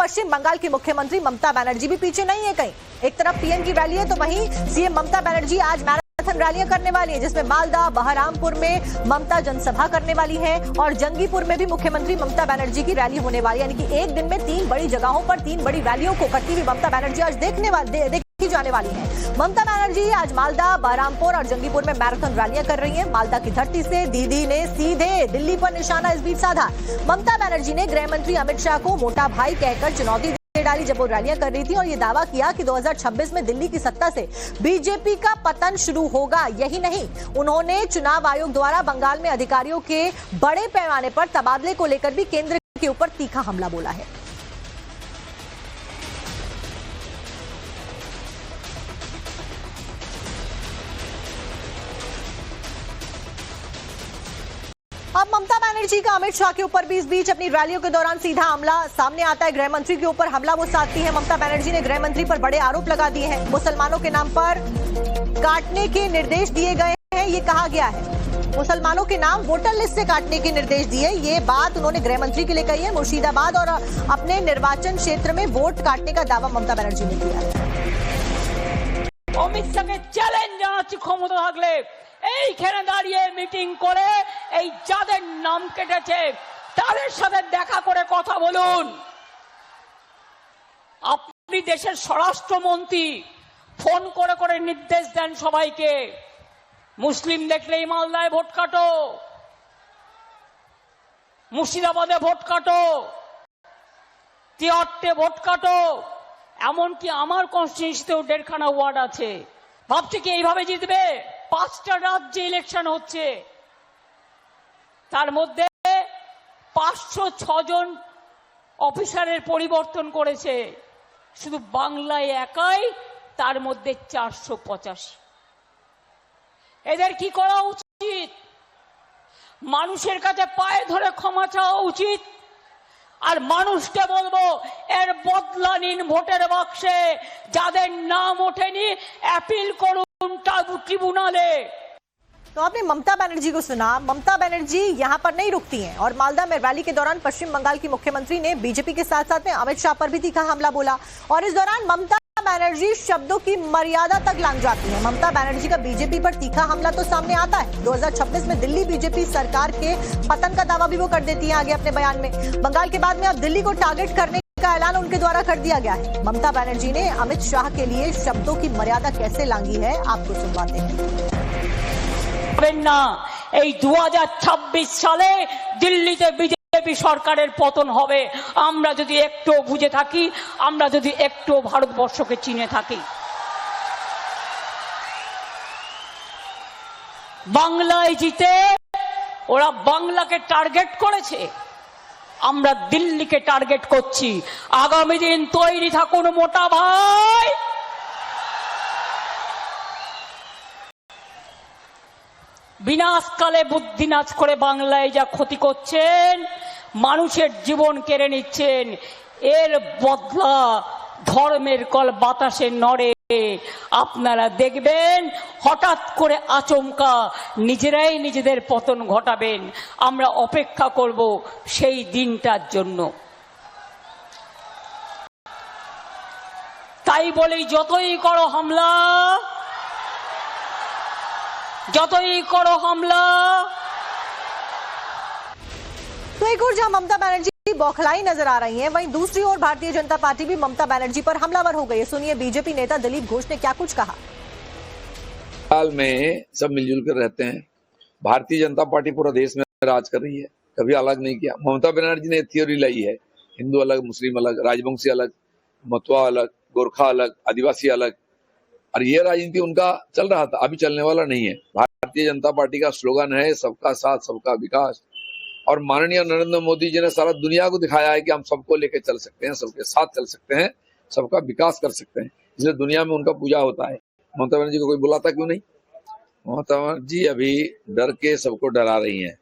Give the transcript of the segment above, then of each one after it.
पश्चिम बंगाल की मुख्यमंत्री ममता बनर्जी भी पीछे नहीं है कहीं। एक तरफ पीएम की रैली है तो वहीं सीएम ममता बनर्जी आज मैराथन रैलियां करने वाली है, जिसमें मालदा बहरामपुर में ममता जनसभा करने वाली है और जंगीपुर में भी मुख्यमंत्री ममता बनर्जी की रैली होने वाली है। यानी कि एक दिन में 3 बड़ी जगहों पर 3 बड़ी रैलियों को करती हुई ममता बनर्जी आज देखी जाने वाली है। ममता बनर्जी आज मालदा, बहरामपुर और जंगीपुर में मैराथन रैलियां कर रही हैं। मालदा की धरती से दीदी ने सीधे दिल्ली पर निशाना इस बीच साधा। ममता बनर्जी ने गृह मंत्री अमित शाह को मोटा भाई कहकर चुनौती दे डाली जब वो रैलियां कर रही थी और ये दावा किया कि 2026 में दिल्ली की सत्ता से बीजेपी का पतन शुरू होगा। यही नहीं, उन्होंने चुनाव आयोग द्वारा बंगाल में अधिकारियों के बड़े पैमाने पर तबादले को लेकर भी केंद्र के ऊपर तीखा हमला बोला है। अब ममता बनर्जी का अमित शाह के ऊपर भी इस बीच अपनी रैलियों के दौरान सीधा हमला सामने आता है। गृह मंत्री के ऊपर हमला वो साधती है। ममता बनर्जी ने गृह मंत्री पर बड़े आरोप लगा दिए हैं। मुसलमानों के नाम पर काटने के निर्देश दिए गए हैं, ये कहा गया है। मुसलमानों के नाम वोटर लिस्ट से काटने के निर्देश दिए, ये बात उन्होंने गृह मंत्री के लिए कही है। मुर्शिदाबाद और अपने निर्वाचन क्षेत्र में वोट काटने का दावा ममता बनर्जी ने किया है। अमित शाह के चैलेंज जानाচ্ছি ক্ষমতা থাকলে এইখানে দাঁড়িয়ে মিটিং করে এই যাদের নাম কেটেছে তাদের সাথে দেখা করে কথা বলুন। আপনি দেশের স্বরাষ্ট্রমন্ত্রী ফোন করে করে নির্দেশ দেন সবাইকে, মুসলিম দেখলেই মালদায় ভোট কাটো, মুর্শিদাবাদে ভোট কাটো, তিহাট্টে ভোট কাটো। এমনকি আমার কনস্টিটিউয়েন্সিতেও 1.5খানা ওয়ার্ড আছে। ভাবছে কি এইভাবে জিতবে? 5টা রাজ্যে ইলেকশন হচ্ছে, তার মধ্যে 506 জন অফিসারের পরিবর্তন করেছে। শুধু বাংলায় একাই তার মধ্যে 485। এদের কি করা উচিত? মানুষের কাছে পায়ে ধরে ক্ষমা চাওয়া উচিত। আর মানুষকে বলবো এর বদলা নিন ভোটের বাক্সে, যাদের নাম ওঠেনি অ্যাপিল করুন ट्रिब्यूनले। तो आपने ममता बनर्जी को सुना। ममता बनर्जी यहां पर नहीं रुकती हैं और मालदा में रैली के दौरान पश्चिम बंगाल की मुख्यमंत्री ने बीजेपी के साथ साथ में अमित शाह पर भी तीखा हमला बोला और इस दौरान ममता बनर्जी शब्दों की मर्यादा तक लांघ जाती है। ममता बनर्जी का बीजेपी पर तीखा हमला तो सामने आता है। 2026 में दिल्ली बीजेपी सरकार के पतन का दावा भी वो कर देती है आगे अपने बयान में। बंगाल के बाद में अब दिल्ली को टारगेट करने का ऐलान उनके द्वारा कर दिया गया है। ममता बनर्जी ने अमित शाह के लिए शब्दों की मर्यादा कैसे लांघी है, आपको सुनवाते हैं। 2026 সালে দিল্লিতে বিজেপি সরকারের পতন হবে আমরা যদি একটু বুঝে থাকি, আমরা যদি একটু ভারতবর্ষকে চিনে থাকি। বাংলায় জিতে ওরা বাংলাকে টার্গেট করেছে, আমরা দিল্লিকে টার্গেট করছি। আগামী দিন তৈরি থাকুন মোটা ভাই। বিনাশকালে বুদ্ধিনাশ করে বাংলায় যা ক্ষতি করছেন, মানুষের জীবন কেড়ে নিচ্ছেন, এর বদলা ধর্মের কল বাতাসে নড়ে। আপনারা দেখবেন হঠাৎ করে আচমকা নিজেরাই নিজেদের পতন ঘটাবেন। আমরা অপেক্ষা করব সেই দিনটার জন্য। তাই বলেই যতই করো হামলা, যতই করো হামলা। तो एक और जहां ममता बनर्जी बौखलाई नजर आ रही हैं, वहीं दूसरी ओर भारतीय जनता पार्टी भी ममता बनर्जी पर हमलावर हो गई है। सुनिए बीजेपी नेता दिलीप घोष ने क्या कुछ कहा। हाल में सब मिलजुल कर रहते हैं। भारतीय जनता पार्टी पूरा देश में राज कर रही है, कभी अलग नहीं किया। ममता बनर्जी ने थ्योरी लाई है, हिंदू अलग, मुस्लिम अलग, राजवंशी अलग, मतवा अलग, गोरखा अलग, आदिवासी अलग, और ये राजनीति उनका चल रहा था, अभी चलने वाला नहीं है। भारतीय जनता पार्टी का स्लोगन है सबका साथ सबका विकास, और माननीय नरेंद्र मोदी जी ने सारा दुनिया को दिखाया है कि हम सबको लेकर चल सकते हैं, सबके साथ चल सकते हैं, सबका विकास कर सकते हैं, इसलिए दुनिया में उनका पूजा होता है। ममता बनर्जी को कोई बुलाता क्यों नहीं? ममता बनर्जी अभी डर के सबको डरा रही हैं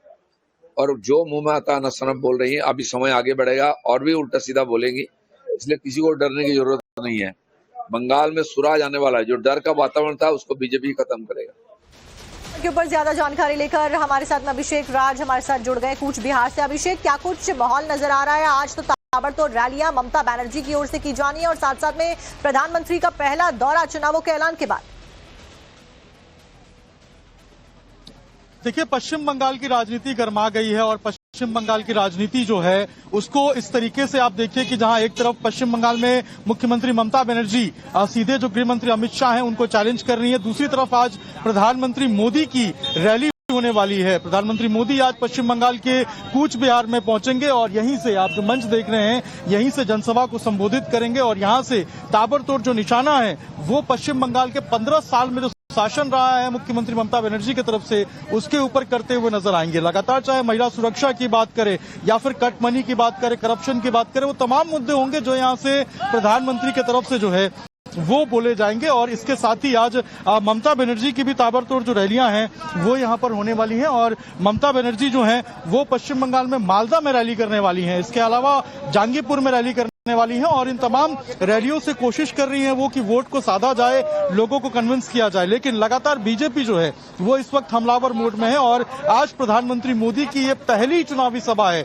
और जो मुंह में आता न सनब बोल रही है। अभी समय आगे बढ़ेगा और भी उल्टा सीधा बोलेंगी, इसलिए किसी को डरने की जरूरत नहीं है। बंगाल में सुराज आने वाला है, जो डर का वातावरण था उसको बीजेपी खत्म करेगा। के ऊपर ज्यादा जानकारी लेकर हमारे साथ में अभिषेक राज हमारे साथ जुड़ गए कूच बिहार से। अभिषेक, क्या कुछ माहौल नजर आ रहा है? आज तो ताबड़तोड़ रैलियां ममता बनर्जी की ओर से की जानी है और साथ साथ में प्रधानमंत्री का पहला दौरा चुनावों के ऐलान के बाद। देखिए, पश्चिम बंगाल की राजनीति गर्मा गई है और पश्चिम बंगाल की राजनीति जो है उसको इस तरीके से आप देखिए कि जहां एक तरफ पश्चिम बंगाल में मुख्यमंत्री ममता बनर्जी सीधे जो गृह मंत्री अमित शाह हैं उनको चैलेंज कर रही है, दूसरी तरफ आज प्रधानमंत्री मोदी की रैली होने वाली है। प्रधानमंत्री मोदी आज पश्चिम बंगाल के कूच बिहार में पहुंचेंगे और यहीं से आप जो मंच देख रहे हैं यहीं से जनसभा को संबोधित करेंगे और यहां से ताबड़तोड़ जो निशाना है वो पश्चिम बंगाल के 15 साल में जो शासन रहा है मुख्यमंत्री ममता बनर्जी की तरफ से उसके ऊपर करते हुए नजर आएंगे। लगातार चाहे महिला सुरक्षा की बात करें या फिर कट मनी की बात करें, करप्शन की बात करें, वो तमाम मुद्दे होंगे जो यहाँ से प्रधानमंत्री की तरफ से जो है वो बोले जाएंगे। और इसके साथ ही आज ममता बनर्जी की भी ताबड़तोड़ जो रैलियां हैं वो यहाँ पर होने वाली हैं और ममता बनर्जी जो हैं वो पश्चिम बंगाल में मालदा में रैली करने वाली हैं, इसके अलावा जांगीपुर में रैली करने वाली हैं और इन तमाम रैलियों से कोशिश कर रही हैं वो कि वोट को साधा जाए, लोगों को कन्विंस किया जाए। लेकिन लगातार बीजेपी जो है वो इस वक्त हमलावर मोड में है और आज प्रधानमंत्री मोदी की ये पहली चुनावी सभा है,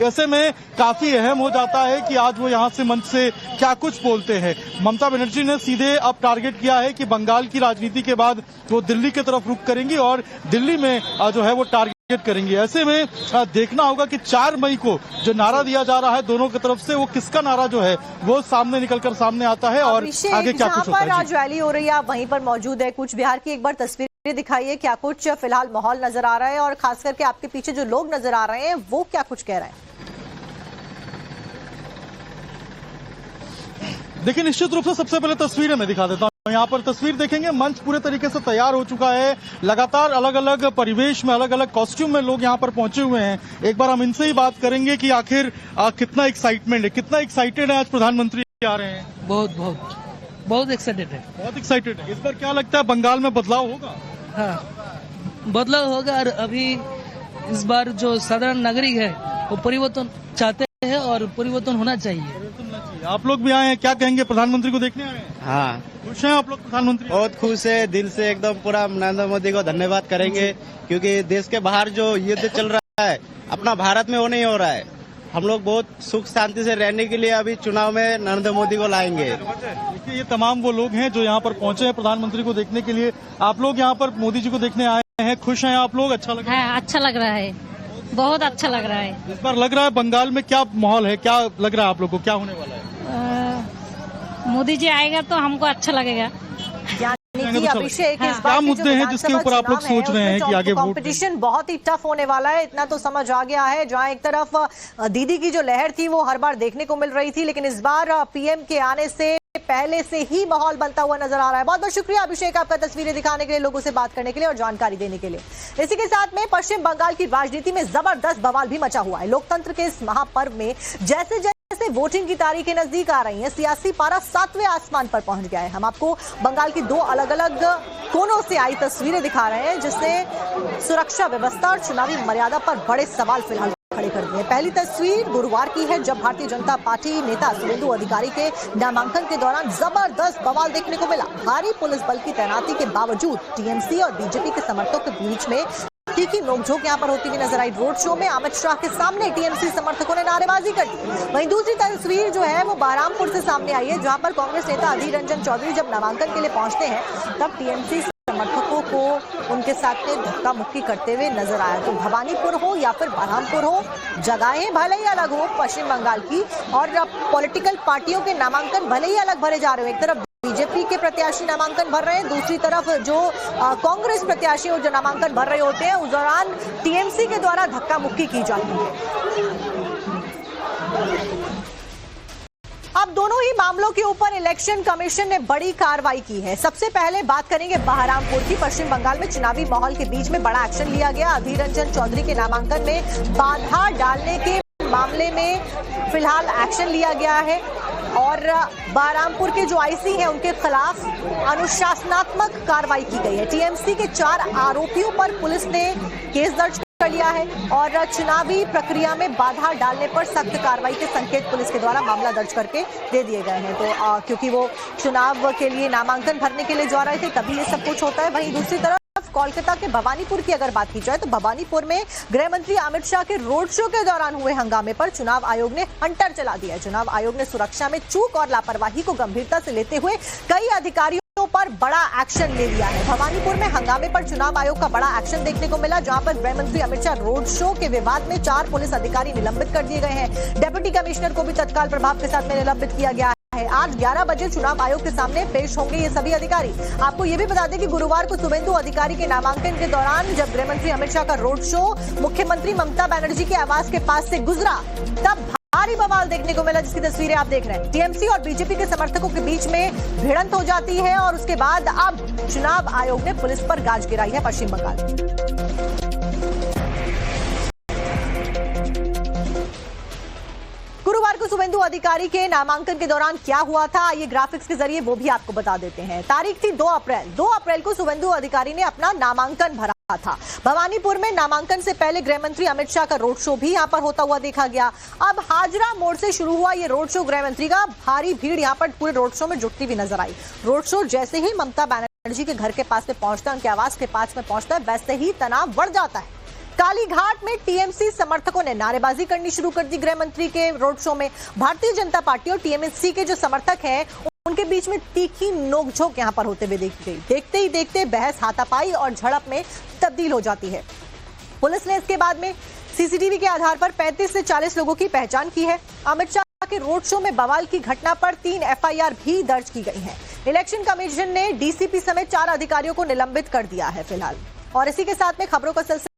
ऐसे में काफी अहम हो जाता है कि आज वो यहाँ से मंच से क्या कुछ बोलते हैं। ममता बनर्जी ने सीधे अब टारगेट किया है कि बंगाल की राजनीति के बाद वो दिल्ली की तरफ रुख करेंगी और दिल्ली में जो है वो टारगेट करेंगी। ऐसे में देखना होगा कि 4 मई को जो नारा दिया जा रहा है दोनों की तरफ से वो किसका नारा जो है वो सामने निकलकर सामने आता है और आगे क्या कुछ होता है। आज रैली हो रही है, आप वहीं पर मौजूद है, कूच बिहार की एक बार तस्वीर दिखाइए, क्या कुछ फिलहाल माहौल नजर आ रहा है और खास करके आपके पीछे जो लोग नजर आ रहे हैं वो क्या कुछ कह रहे हैं। देखिए, निश्चित रूप से सबसे पहले तस्वीरें मैं दिखा देता हूँ। यहाँ पर तस्वीर देखेंगे, मंच पूरे तरीके से तैयार हो चुका है, लगातार अलग अलग परिवेश में अलग अलग कॉस्ट्यूम में लोग यहाँ पर पहुंचे हुए हैं। एक बार हम इनसे ही बात करेंगे कि आखिर कितना एक्साइटमेंट है, कितना एक्साइटेड है आज प्रधानमंत्री आ रहे हैं। बहुत एक्साइटेड है, बहुत एक्साइटेड है। इस बार क्या लगता है बंगाल में बदलाव होगा? हाँ, बदलाव होगा और अभी इस बार जो साधारण नागरिक है वो परिवर्तन चाहते हैं और परिवर्तन होना चाहिए। आप लोग भी आए हैं, क्या कहेंगे? प्रधानमंत्री को देखने आए हैं? हाँ, खुश हैं आप लोग? प्रधानमंत्री बहुत खुश है, दिल से एकदम पूरा नरेंद्र मोदी को धन्यवाद करेंगे क्योंकि देश के बाहर जो युद्ध चल रहा है अपना भारत में वो नहीं हो रहा है। हम लोग बहुत सुख शांति से रहने के लिए अभी चुनाव में नरेंद्र मोदी को लाएंगे। देखिए, ये तमाम वो लोग हैं जो यहाँ पर पहुंचे हैं प्रधानमंत्री को देखने के लिए। आप लोग यहाँ पर मोदी जी को देखने आए हैं, खुश हैं आप लोग? अच्छा लग रहा है? अच्छा लग रहा है, बहुत अच्छा लग रहा है। इस बार लग रहा है बंगाल में क्या माहौल है, क्या लग रहा है आप लोग को, क्या होने वाला है? मोदी जी आएगा तो हमको अच्छा लगेगा। अभिषेक, क्या मुद्दे हैं जिसके ऊपर आप लोग सोच रहे हैं कि आगे कंपटीशन बहुत ही टफ होने वाला है, इतना तो समझ आ गया है। जहां एक तरफ दीदी की जो लहर थी वो हर बार देखने को मिल रही थी, लेकिन इस बार पीएम के आने से पहले से ही माहौल बनता हुआ नजर आ रहा है। बहुत बहुत शुक्रिया अभिषेक आपका तस्वीरें दिखाने के लिए, लोगों से बात करने के लिए और जानकारी देने के लिए। इसी के साथ में पश्चिम बंगाल की राजनीति में जबरदस्त बवाल भी मचा हुआ है। लोकतंत्र के इस महापर्व में जैसे जैसे वोटिंग की तारीखें नजदीक आ रही हैं, सियासी पारा 7वें आसमान पर पहुंच गया है। हम आपको बंगाल की 2 अलग अलग कोनों से आई तस्वीरें दिखा रहे हैं जिससे सुरक्षा व्यवस्था और चुनावी मर्यादा पर बड़े सवाल फिलहाल खड़े कर दिए। पहली तस्वीर गुरुवार की है जब भारतीय जनता पार्टी नेता सुवेंदु अधिकारी के नामांकन के दौरान जबरदस्त बवाल देखने को मिला। भारी पुलिस बल की तैनाती के बावजूद टीएमसी और बीजेपी के समर्थकों के बीच में तीखी नोकझोंक यहां पर होती हुई नजर आई। रोड शो में अमित शाह के सामने टीएमसी समर्थकों ने नारेबाजी कर दी। वहीं दूसरी तस्वीर जो है वो बहरामपुर से सामने आई है जहां पर कांग्रेस नेता अधीर रंजन चौधरी जब नामांकन के लिए पहुंचते हैं तब टीएमसी समर्थकों को उनके साथ में धक्का मुक्की करते हुए नजर आया। तो भवानीपुर हो या फिर बहरामपुर हो, जगहें भले ही अलग हो पश्चिम बंगाल की और पॉलिटिकल पार्टियों के नामांकन भले ही अलग भरे जा रहे हो। एक तरफ बीजेपी के प्रत्याशी नामांकन भर रहे हैं, दूसरी तरफ जो कांग्रेस प्रत्याशी जो नामांकन भर रहे होते हैं उस दौरान टीएमसी के द्वारा धक्का मुक्की की जाती है। अब दोनों ही मामलों के ऊपर इलेक्शन कमीशन ने बड़ी कार्रवाई की है। सबसे पहले बात करेंगे बहरामपुर की। पश्चिम बंगाल में चुनावी माहौल के बीच में बड़ा एक्शन लिया गया। अधीर रंजन चौधरी के नामांकन में बाधा डालने के मामले में फिलहाल एक्शन लिया गया है और बहरामपुर के जो आईसी हैं उनके खिलाफ अनुशासनात्मक कार्रवाई की गई है। टीएमसी के 4 आरोपियों पर पुलिस ने केस दर्ज कर लिया है और चुनावी प्रक्रिया में बाधा डालने पर सख्त कार्रवाई के संकेत पुलिस के द्वारा मामला दर्ज करके दे दिए गए हैं। तो क्योंकि वो चुनाव के लिए नामांकन भरने के लिए जा रहे थे तभी ये सब कुछ होता है। वहीं दूसरी तरफ कोलकाता के भवानीपुर की अगर बात की जाए तो भवानीपुर में गृह मंत्री अमित शाह के रोड शो के दौरान हुए हंगामे पर चुनाव आयोग ने हंटर चला दिया। चुनाव आयोग ने सुरक्षा में चूक और लापरवाही को गंभीरता से लेते हुए कई अधिकारियों पर बड़ा एक्शन ले लिया है। भवानीपुर में हंगामे पर चुनाव आयोग का बड़ा एक्शन देखने को मिला, जहां पर गृह मंत्री अमित शाह रोड शो के विवाद में 4 पुलिस अधिकारी निलंबित कर दिए गए हैं। डिप्टी कमिश्नर को भी तत्काल प्रभाव के साथ में निलंबित किया गया है। आज 11 बजे चुनाव आयोग के सामने पेश होंगे ये सभी अधिकारी। आपको ये भी बता दें कि गुरुवार को शुभेंदु अधिकारी के नामांकन के दौरान जब गृह मंत्री अमित शाह का रोड शो मुख्यमंत्री ममता बनर्जी के आवास के पास से गुजरा, तब भारी बवाल देखने को मिला, जिसकी तस्वीरें आप देख रहे हैं। टीएमसी और बीजेपी के समर्थकों के बीच में भिड़ंत हो जाती है और उसके बाद अब चुनाव आयोग ने पुलिस पर गाज गिराई है पश्चिम बंगाल। गुरुवार को शुभेंदु अधिकारी के नामांकन के दौरान क्या हुआ था, ये ग्राफिक्स के जरिए वो भी आपको बता देते हैं। तारीख थी 2 अप्रैल। 2 अप्रैल को शुभेंदु अधिकारी ने अपना नामांकन भरा था। भवानीपुर में नामांकन से पहले गृह मंत्री अमित शाह का रोड शो भी यहां पर होता हुआ देखा गया। अब हाजरा मोड़ से शुरू हुआ ये रोड शो गृह मंत्री का। भारी भीड़ यहां पर पूरे रोड शो में जुटती हुई नजर आई। रोड शो जैसे ही ममता बनर्जी के घर के पास में पहुंचता है, उनके आवास के पास में पहुंचता है, वैसे ही तनाव बढ़ जाता है। कालीघाट में टीएमसी समर्थकों ने नारेबाजी करनी शुरू कर दी। गृह मंत्री के रोड शो में भारतीय जनता पार्टी और टीएमसी के जो समर्थक हैं उनके बीच में तीखी नोकझोंक यहां पर होते हुए देखी गई। देखते ही देखते बहस हाथापाई और झड़प में तब्दील हो जाती है। पुलिस ने इसके बाद में सीसीटीवी के आधार पर 35 से 40 लोगों की पहचान की है। अमित शाह के रोड शो में बवाल की घटना पर 3 एफआईआर भी दर्ज की गई है। इलेक्शन कमीशन ने डीसीपी समेत 4 अधिकारियों को निलंबित कर दिया है फिलहाल। और इसी के साथ में खबरों का सिलसिला